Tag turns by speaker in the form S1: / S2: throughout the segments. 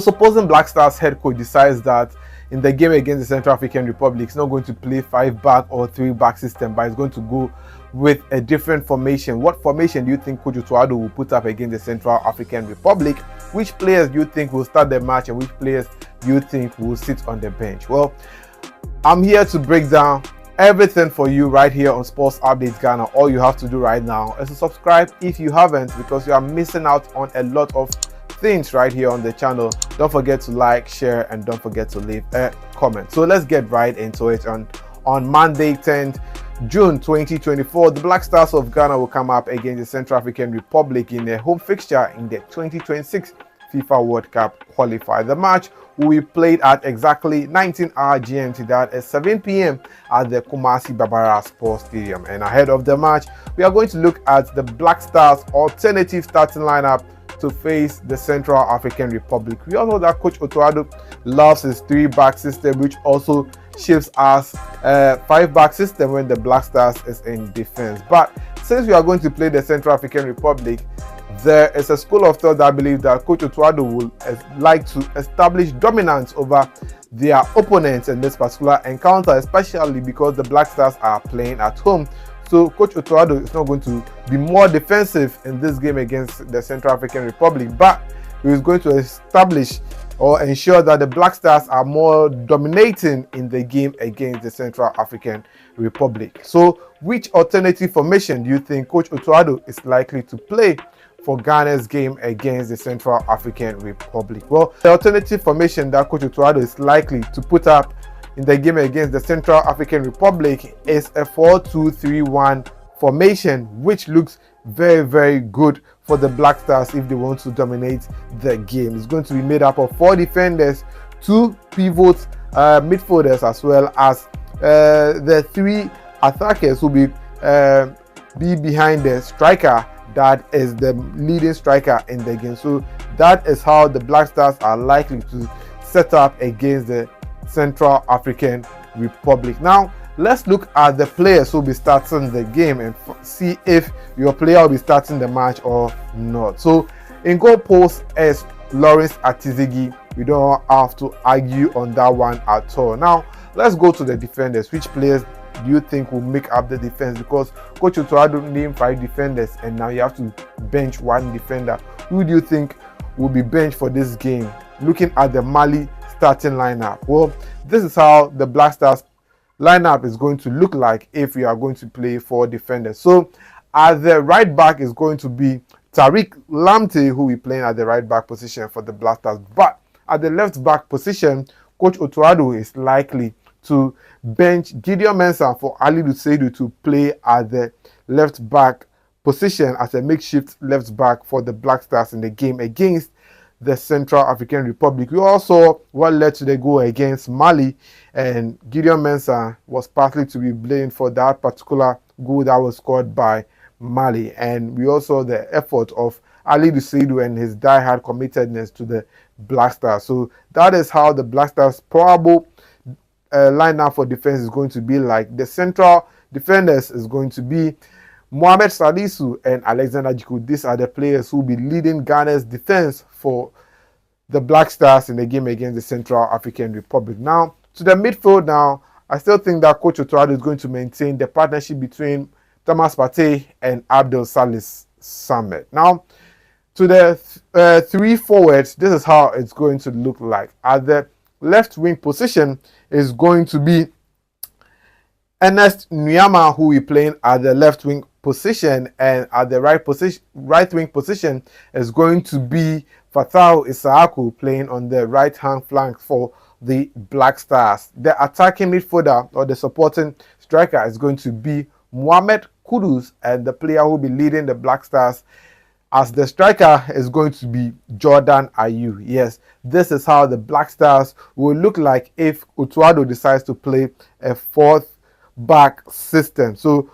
S1: Supposing Black Stars head coach decides that in the game against the Central African Republic, he's not going to play 5-back or 3-back system, but he's going to go with a different formation. What formation do you think Coach Otuado will put up against the Central African Republic? Which players do you think will start the match and which players do you think will sit on the bench? Well, I'm here to break down everything for you right here on Sports Updates Ghana. All you have to do right now is to subscribe if you haven't, because you are missing out on a lot of things right here on the channel. Don't forget to like, share, and don't forget to leave a comment. So let's get right into it. On Monday 10th June 2024, the Black Stars of Ghana will come up against the Central African Republic in a home fixture in the 2026 FIFA World Cup qualifier. The match will be played at exactly 19-hour GMT, that is 7 p.m. at the Kumasi Babara Sports Stadium. And ahead of the match, we are going to look at the Black Stars' alternative starting lineup to face the Central African Republic. We all know that Coach Otuado loves his 3-back system, which also shifts us a 5-back system when the Black Stars is in defense. But since we are going to play the Central African Republic, there is a school of thought that believes that Coach Otuado will like to establish dominance over their opponents in this particular encounter, especially because the Black Stars are playing at home. So Coach Otuado is not going to be more defensive in this game against the Central African Republic, but he is going to establish or ensure that the Black Stars are more dominating in the game against the Central African Republic. So which alternative formation do you think Coach Otuado is likely to play for Ghana's game against the Central African Republic? Well, the alternative formation that Coach Otuado is likely to put up in the game against the Central African Republic is a 4-2-3-1 formation, which looks very, very good for the Black Stars if they want to dominate the game. It's going to be made up of 4 defenders, 2 pivots, midfielders, as well as the 3 attackers who will be behind the striker that is the leading striker in the game. So that is how the Black Stars are likely to set up against the Central African Republic. Now let's look at the players who will be starting the game and see if your player will be starting the match or not. So in goal post is Lawrence Atizigi. We don't have to argue on that one at all. Now let's go to the defenders. Which players do you think will make up the defense? Because Coach Otuado named 5 defenders and now you have to bench 1 defender. Who do you think will be benched for this game? Looking at the Mali starting lineup, well, this is how the Black Stars lineup is going to look like if we are going to play 4 defenders. So at the right back is going to be Tariq Lamptey, who will be playing at the right back position for the Black Stars. But at the left back position, Coach Otuado is likely to bench Gideon Mensah for Alidu Seidu to play at the left back position as a makeshift left back for the Black Stars in the game against the Central African Republic. We also saw what led to the goal against Mali, and Gideon Mensah was partly to be blamed for that particular goal that was scored by Mali. And we also saw the effort of Ali Duseidu and his die-hard committedness to the Black Stars. So that is how the Black Stars' probable lineup for defense is going to be like. The central defenders is going to be Mohamed Salisu and Alexander Jiku. These are the players who will be leading Ghana's defense for the Black Stars in the game against the Central African Republic. Now, to the midfield now, I still think that Coach Otuado is going to maintain the partnership between Thomas Partey and Abdel Salis Samet. Now, to the 3 forwards, this is how it's going to look like. At the left wing position is going to be Ernest Nyama, who will be playing at the left wing position, and at the right wing position is going to be Fatau Isaaku playing on the right hand flank for the Black Stars. The attacking midfielder or the supporting striker is going to be Mohamed Kudus, and the player who will be leading the Black Stars as the striker is going to be Jordan Ayew. Yes, this is how the Black Stars will look like if Otuado decides to play a 4th back system. So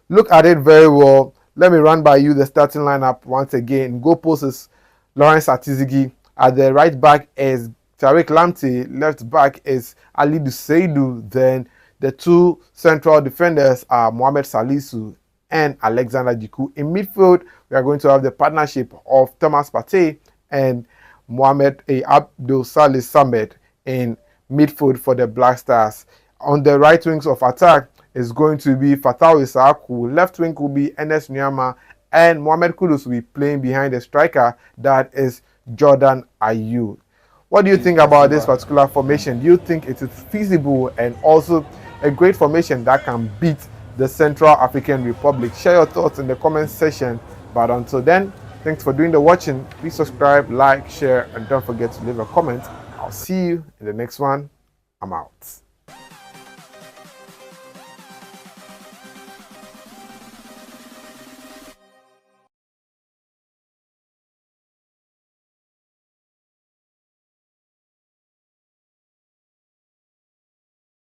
S1: look at it very well. Let me run by you the starting lineup once again. Goal post is Lawrence Atizigi. At the right back is Tariq Lamptey. Left back is Ali Duseidu. Then the 2 central defenders are Mohamed Salisu and Alexander Jiku. In midfield, we are going to have the partnership of Thomas Partey and Abdul Salih Samed in midfield for the Black Stars. On the right wings of attack is going to be Fatau Isaaku. Left wing will be Enes Nyama, and Mohamed Kudus will be playing behind the striker, that is Jordan Ayew. What do you think about this particular formation? Do you think it is feasible and also a great formation that can beat the Central African Republic? Share your thoughts in the comment section. But until then, thanks for doing the watching. Please subscribe, like, share, and don't forget to leave a comment. I'll see you in the next one. I'm out.